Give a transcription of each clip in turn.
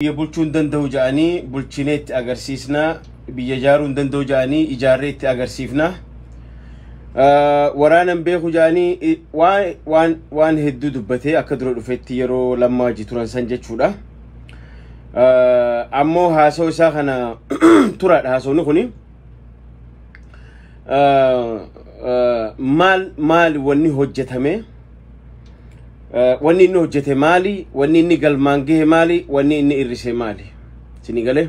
bulchuun danda'u jaanii bulchineetti agarsiisna biyya ijaaruun danda'u jaanii ijaarreetti agarsiifna waraanan beeku jaanii waan hedduu dubbatee akka dura dhufetti yeroo lammaa turan san jechuudha ammoo haasoo isaa kana turaadha haasawni kuni maal wanni hojjetame wanni inni hojjete maali wanni inni galmaangee maali wanni inni irrise maali sinigale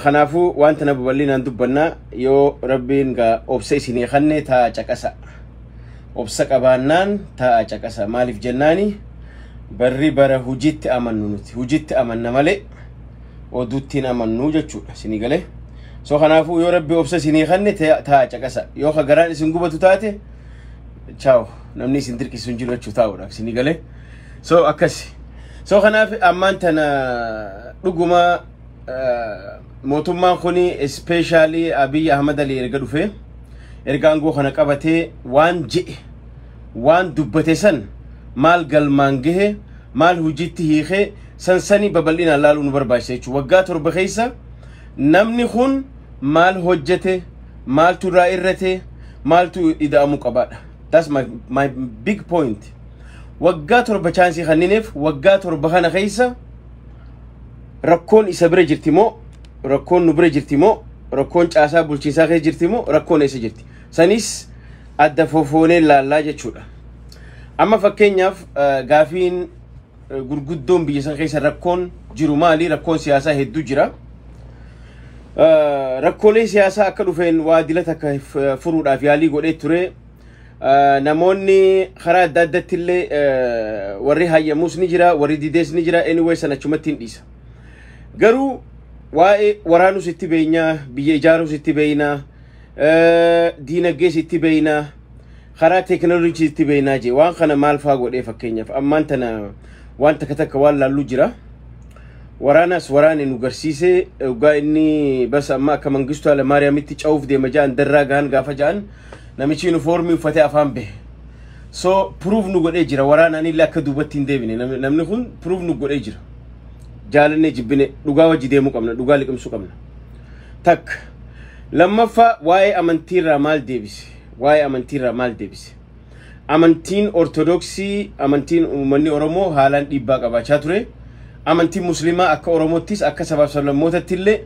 khanaafu wanta na baballinaan dubbanna yoo rabbiin ga obsa isinii khanne taa caqasa obsa qabaannaan taa caqasa maaliif jennaani barri bara hujitti amannu nuti hujitti amanna malee oduuttiin amannu jechuudha sinigale so khanaafu yoo rabbi obsa isinii khanne taa caqasa yoo garaan isin gubatu taate ciao namni isin dirqisiisun jiru jechuu taa'uudhaaf isin gale so akkasi so kanaaf ammaan tana dhuguma mootummaan kuni especially Abiy Ahmed Ali erga dhufe erga aangoo kana qabatee waan dubbate san maal galmaan gahe maal hujitti hiikee sansani babal'ina laaluu nu barbaachisa jechuudha waggaa torba keessa namni kun maal hojjete maaltu raa'irrate maaltu ida'amu qabaadha that's my big point waggaa torba chance khannineef waggaa torba kana keessa rakkoon isa bira jirtimo rakkoon nu bira jirtimo rakkoon caasaa bulchiinsaa keessa jirtimo rakkoon isa jirti sanis adda fofoonee laallaa jechuudha amma fakkeenyaaf gaafiin gurguddoon biyya san keessa rakkoon jiru maali rakkoon siyaasaa hedduu jira rakkoolee siyaasaa akka dhufeen waa dilata akka furuudhaaf yaalii godhee ture namoonni khara daddatille warri hayyamus ni jira warri didees ni jira anyway sanachumatti dhiisa garu waa'ee waraanus itti beeyna biyya ijaarus itti beeyna diinagdees itti beeyna khara teknoolojii itti beeyna je waan kana maal faa godhee fakkeenyaaf ammaan tana waan takka waan laallu jira waraanas waraane nu garsiise ugaa inni bas amma akka mangistu ala maariyaamitti cauf deema jaan darraa gahan gaafa jaan namichi uniformi uffate afaan be so proof nu godhee jira waraanani illee akka duubatti hin deebine namni kun proof nu godhee jira jaalanne jibbine dhugaa wajji deemuu qabna dhugaa liqimsuu qabna tak lammaffaa waa'ee amantiirraa maal deebise amantiin ortodoksii amantiin uummanni oromoo haalaan dhiibbaa qabaachaa ture amantiin muslimaa akka oromottis akka sabaaf sablammootaatti illee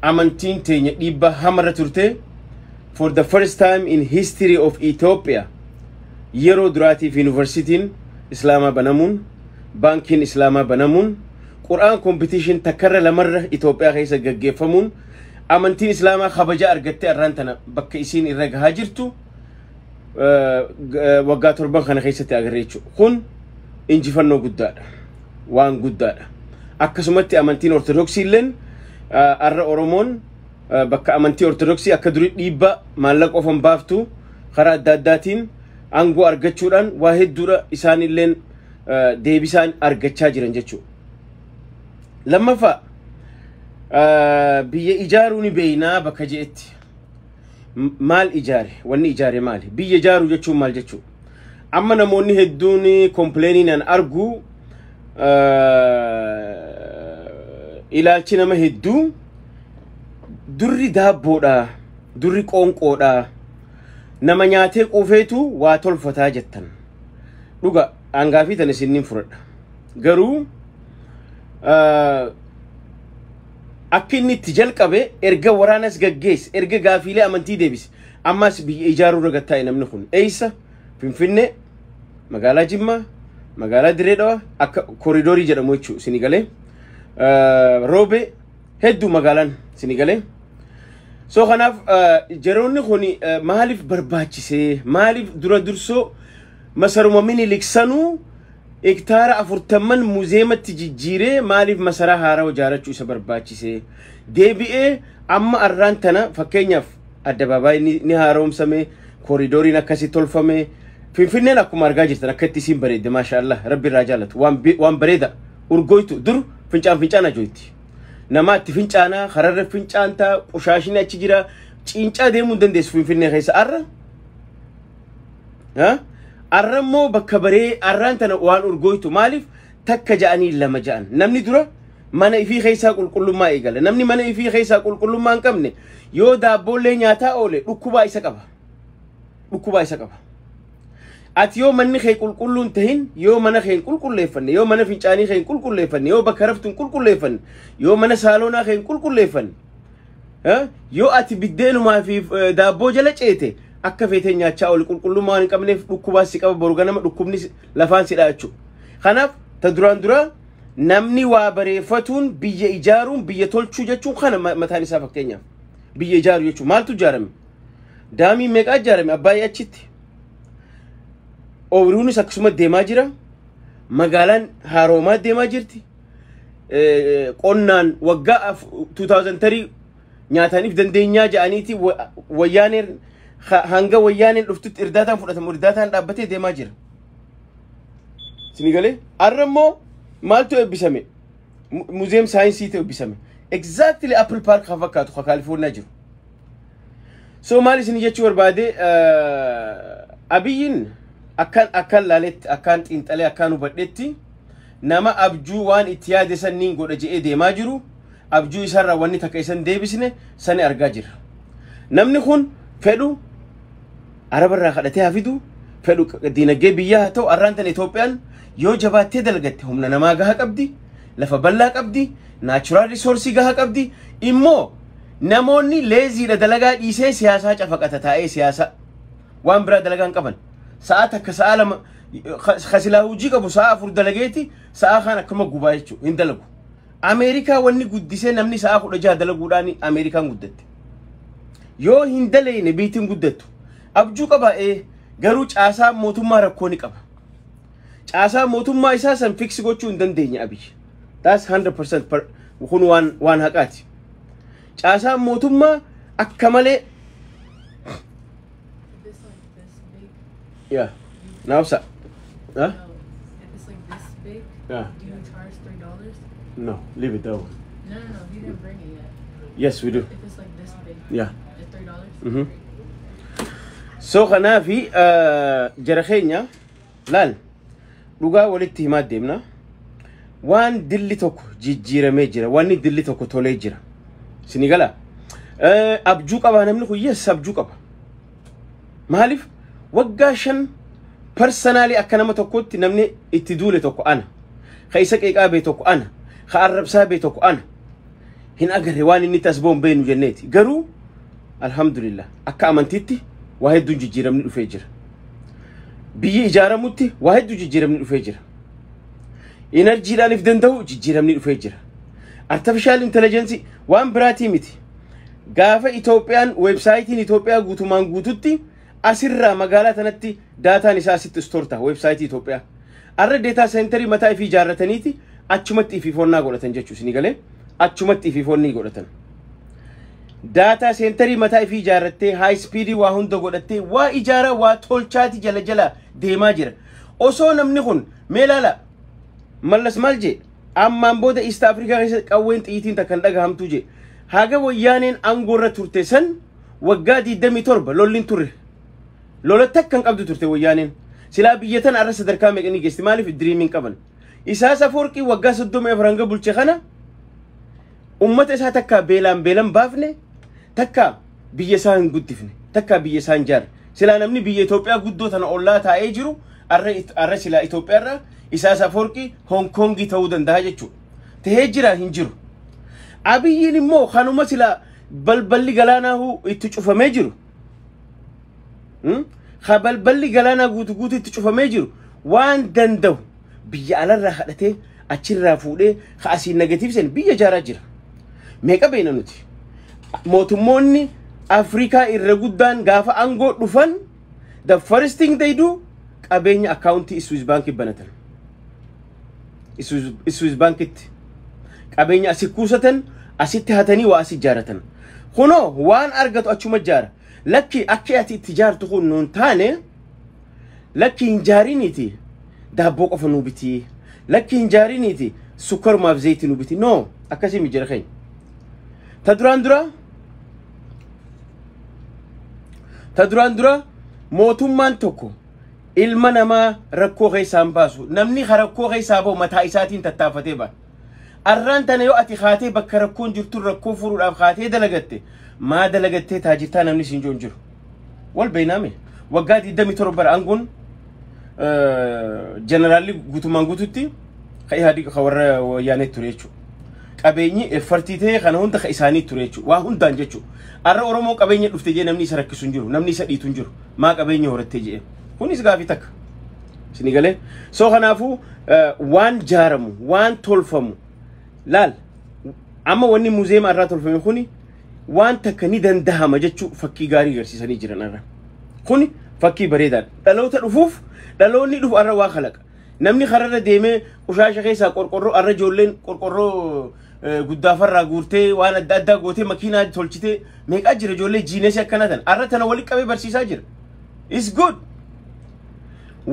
amantiin teenya dhiibbaa hamarra turte for the first time in history of Ethiopia yero duraatiif universitiin islama banamuun bankiin islama banamuun Quran competition takarra lamarra Ethiopia keessa gaggeeffamuun amantiin islama khabaja argatte arrantana bakka isiin irra gahaa jirtu waggaa torban kana keessatti agarreechu kun injifannoo guddaadha waan guddaadha akkasumatti amantiin ortodoksii illeen arra oromoon bakka amantii ortodoksii akka durii dhiibba maallaqa ofan baaftu khara addaatiin aangoo argachuudhaan waa hedduudha isaan illeen deebisaan argachaa jiran jechuudha lammaffaa biyya ijaaruu ni beeynaa bakka jeetti maal ijaare wanni ijaare maali biyya ijaaruu jechuun maal jechuudha amma namoonni hedduun complainiin argu ilaalchi nama hedduu durri daabboodha durri qoonqoodha nama nyaatee quufeetu waa tolfataa jettan dhuga angaafi tan isinnin furadha garuu akka inni itti jalqabe erga waraanas gaggeesse erga gaafiilee amantii deebise ammas biyya ijaaruu ragattaa namni kun eeysa finfinnee magaalaa jimmaa magaalaa direedhawa akka koridoorii jedhamu jechuu sinigale roobe hedduu magaalaan sinigale so kanaaf jeroonni kuni maaliif barbaachise maaliif dura dursoo masaruma minilik sanuu hektaara 40 muzeematti jijjiiree maaliif masaraa haaraa ijaarachuu isa barbaachise deebi'ee amma arraan tana fakkeenyaaf addabaabaay ni haaromsame koridooriin akkasi tolfame finfinneen akkuma argaa jirtan akkatti isiin bareedde maashaallah rabbi irraa jaalatu waan bareeda urgoytu dur fincaan ajoyti namaatti fincaana khararra fincaanta qushaashini achi jira ciincaa deemuu dandeessu finfinnee keessa arrammoo bakka baree arraan tana waan urgoytu maaliif takka ja'anii lama ja'an namni dura mana ifii keessa qulqullummaa eegala namni mana ifii keessa qulqullummaa hin qabne yoo daabboollee nyaataa oole dhukkubaa isa qaba ati yoo manni kee qulqulluun tahin yoo mana kee qulqulleeffanne yoo mana fincaanii kee qulqulleeffanne yoo bakka raftuun qulqulleeffanne yoo mana saaloonaa kee qulqulleeffanne yoo ati biddeenumaa fi daabboo jala ceete akka feetee nyaachaa oole qulqullummaa hin qabneef dhukkubaa si qaba boru ganama dhukkubni lafaan si dhaachuu kanaaf ta duraan namni waa bareeffatuun biyya ijaaruun biyya tolchuu jechuun kana mataan isaa fakkeenyaaf biyya ijaaru jechuun maaltu ijaarame daamii meeqaa ijaarame abbaayee achitti ooyiruunis akkasuma deemaa jira magaalaan haaroomaa deemaa jirti qonnaan waggaa 2003 nyaataniif dandeenyaa ja'aniiti wayyaaneen hanga wayyaaneen dhuftutti irdaataan fudhatamu irdaataan dhaabbatee deemaa jira sinigalee arrammoo maaltu eebbisame muzeem saayinsii ta'e eebbisame exactly apple park ha fakkaatu ha kaalifoorniyaa jiru so maal isin jechuu barbaade abiyyin akkan laaletti akkan xiinxalee akkan hubadhetti nama abjuu waan itti yaade sanniin godha je'ee deemaa jiru abjuu isarraa wanni takka isan deebisne sani argaa jira namni kun fedhu arabarraa kadhatee hafidu fedhu diinagdee biyyaa haa ta'u arraantan Itoophiyaan yoo jabaattee dalgatte humna namaa gaha qabdi lafa bal'aa qabdi natural resource gaha qabdi immoo namoonni leeziidha dalagaa dhiisee siyaasaa cafaqata taa'ee siyaasa waan biraa dalagaa hin qaban sa'a takka sa'a lama khasilaa hojii qabu sa'a 4 dalageeti sa'a kan akkuma gubaa jechuu hin dalagu Ameerikaa wanni guddisee namni sa'a 16 dalaguudhaan Ameerikaan guddatte yoo hin daleene biitiin guddattu abjuu qaba garuu caasaa mootummaa rakkoo ni qaba caasaa mootummaa isaa san fix gochuu hin dandeenye abiyyi that's 100% kun waan haqaati caasaa mootummaa akka malee yeah now sir huh? If it's like this big, Yeah. do you charge $3? No, leave it that way. No, you didn't bring it yet. Yes, we do. If it's like this big, Yeah. it's $3. Mhm. So khanafi jarakhenya lal dhugaa walitti himaa deemna waan dilli tokko jijjiiramee jira waan dilli tokko tolee jira sinigala abjuu qaba namni kun yes abjuu qaba maaliif waggaa 5 personally akka nama tokkotti namni itti duule tokko ana khaysa qeeqaa bee tokko ana khaarrabsaa bee tokko ana hin agarre waan inni tasboon beenu jenneeti garuu alhamdulillah akka amantitti waa hedduu jijjiiramni dhufee jira biyyi ijaaramutti waa hedduu jijjiiramni dhufee jira enerjiidhaan if danda'u jijjiiramni dhufee jira artificial intelligence waan biraatii miti gaafa Itoophiyaan websaayitiin Itoophiyaa guutumaan guututti asirraa magaalaa tanatti daataan isaa asitti store ta'a websaayitii Itoophiyaa arra data center mataa ifii ijaarrataniiti achumatti ifiifonnaa godhatan jechuus ni galee achumatti ifiifonni godhatan data center mataa ifii ijaarrattee high speed waa hunda godhattee waa ijaara waa tolchaati jala deemaa jira osoo namni kun meelala mallas maal je ammaan booda East Africa keessatti qawween xiitiin takkan dhagahamtu je haga wayyaaneen aangoorra turte san waggaa 27 lollin turre lola takkan qabdu turte wayyaaneen silaa biyyatan arra sadarkaa meeqanii geesti maaliif dreaming qaban isaa saforqii waggaa 30 faranga bulche kana ummata isaa takka beelan baafne takka biyya isaa hin guddifne takka biyya isaa hin jaar silaa namni biyya Itoophiyaa guddoo tana ollaa taa'ee jiru arra silaa Itoophiyaarra isaa saforqii Hong Kong ta'uu danda'a jechuudha tahee jira hin jiru abiyyiin immoo kanuma silaa balballi galaanaa itti cufamee jiru balballi galaanaa guutu itti cufamee jiru waan danda'u biyya alarraa hadhatee achirraa fuudhee asiin negatiivsen biyya jaaraa jira meeqa beena nuti mootummoonni Afrikaa irra guddaan gaafa aangoo dhufan the first thing they do qabeenya account Swiss Bank banatan Swiss Bank itti qabeenya asi kuusatan asitti hatanii waa asi jaaratan kuno waan argatu achuma jaara lakki akka ati itti jaartu kun nuun taane lakki hin jaariniti daabboo qofa nu biti lakki hin jaariniti sukkar maaf zayti nu biti no akkasii mi jira keenya ta duraan dura mootummaan tokko ilma namaa rakkoo keessaan baasu namni rakkoo keessaa bahu mataa isaatiin tattaafatee ba arraan yoo ati khaatee bakka rakkoon jirtu rakkoo furuudhaaf khaatee dalagatte maa dalagattee taajirtaa namni siin jiru wal beeyname waggaa 27 bara angoon generaalli guutumaan guututti khayhaadi khawara wayaane ture jechu qabeenyi effartite kana hunda isaanii ture jechu waa hundaan jechu arra oromoo qabeenya dhufte je namni isa rakkisu jiru namni isa dhiitu jiru maa qabeenya horatte je kunis gaafi takka sinigale so khanaafu waan jaaramu waan tolfamu laal amma wanni muzeem arraa tolfame kuni waan takka ni dandahama jechu fakkii gaarii garsiisanii jiran arra kuni fakkii bareedaan dhaloota dhufuuf dhaloonni dhufu arra waa khalaqa namni kharara deeme ushaasha keessa qorqorroo arra joolleen qorqorroo guddaafarraa guurtee waan adda addaa gootee makiinaa tolchitee meeqa jira joollee jiineesi akkanatan arra tana wali qabee barsiisaa jira is good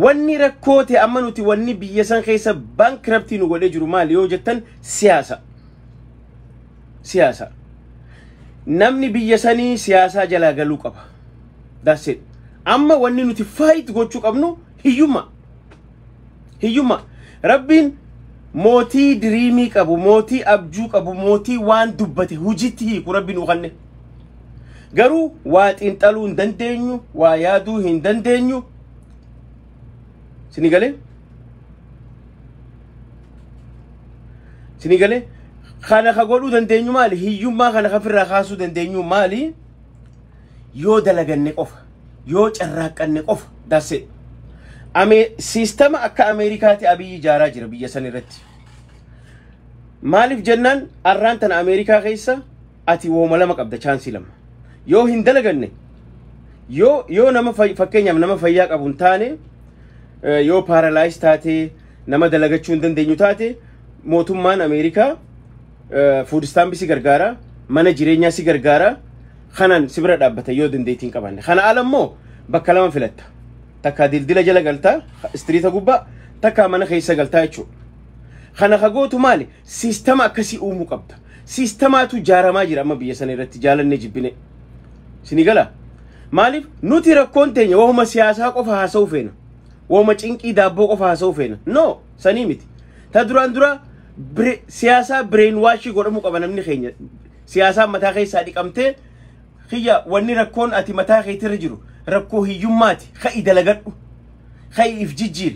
wanni rakkoote amma nuti wanni biyya san keessa bankruptii nu godhee jiru maali yoo jettan siyaasa namni biyya sanii siyaasaa jalaa galuu qaba that's it amma wanni nuti fight gochuu qabnu hiyyumma rabbiin mootii diriimii qabu mootii abjuu qabu mootii waan dubbate hujitti hiiku rabbiin uqanne garuu waa xiinxaluu hin dandeenyu waa yaaduu hin dandeenyu sinigale khana khagolu dandeenyu maali hiyyummaa khana khafirraa kaasuu dandeenyu maali yoo dalaganne qofa yoo carraaqanne qofa that's it sistema akka Ameerikaatti abiyyi jaaraa jira biyya san irratti maaliif jennaan arraan tan Ameerikaa keessa ati wooma lama qabda chaansii lama yoo hin dalaganne yoo nama fakkeenyaaf nama fayyaa qabu hin taane yoo paralyzed taate nama dalagachuu hin dandeenyu taate mootummaan Ameerikaa food stamp si gargaara mana jireenyaa si gargaara khanan sibra dhaabbata yoo dandeetiin qabanne khana alammoo bakka lama filatta takka dildila jala galtaa streeta gubbaa takka mana keessa galtaa jechuudha khana khagootu maali sistema akkasii uumuu qabda sistemaatu jaaramaa jira amma biyya sana irratti jaalanne jibbine sinigala maaliif nuti rakkoon teenya wohuma siyaasaa qofa haasa'u feena wohuma cinqii daabboo qofa haasa'u feena no sanii miti ta duraan dura siyaasaa brainwash godhamu qaba namni keenya siyaasaa mataa keessaa dhiqamtee khiyya wanni rakkoon ati mataa keetirra jiru rakkoo hiyyummaati kha'i dalagadhu kha'i if jijjiir